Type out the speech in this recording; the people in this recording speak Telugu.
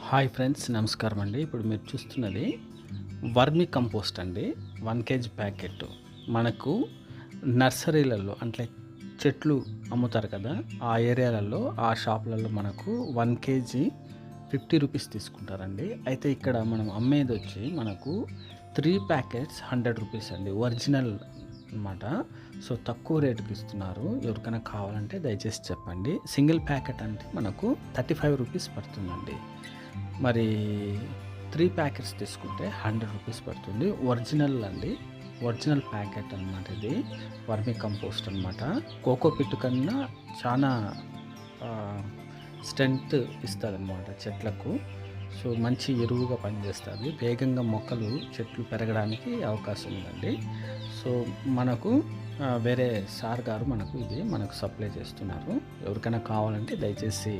హాయ్ ఫ్రెండ్స్, నమస్కారం అండి. ఇప్పుడు మీరు చూస్తున్నది వర్మి కంపోస్ట్ అండి. 1 కేజీ ప్యాకెట్ మనకు నర్సరీలలో అంటే చెట్లు అమ్ముతారు కదా, ఆ ఏరియాలలో ఆ షాపులలో మనకు 1 కేజీ 50 రూపీస్ తీసుకుంటారండి. అయితే ఇక్కడ మనం అమ్మేది వచ్చి మనకు 3 ప్యాకెట్స్ 100 రూపీస్ అండి, ఒరిజినల్ అనమాట. సో తక్కువ రేటుకి ఇస్తున్నారు. ఎవరికైనా కావాలంటే దయచేసి చెప్పండి. సింగిల్ ప్యాకెట్ అంటే మనకు 35 రూపీస్ పడుతుందండి. మరి 3 ప్యాకెట్స్ తీసుకుంటే 100 రూపీస్ పడుతుంది. ఒరిజినల్ అండి, ఒరిజినల్ ప్యాకెట్ అనమాట. ఇది వర్మి కంపోస్ట్ అనమాట. కోకో పిట్ కన్నా చాలా స్ట్రెంగ్త్ ఇస్తుంది అనమాట చెట్లకు. సో మంచి ఎరువుగా పనిచేస్తుంది. వేగంగా మొక్కలు చెట్లు పెరగడానికి అవకాశం ఉందండి. సో మనకు వేరే సార్ గారు మనకు ఇది సప్లై చేస్తున్నారు. ఎవరికైనా కావాలంటే దయచేసి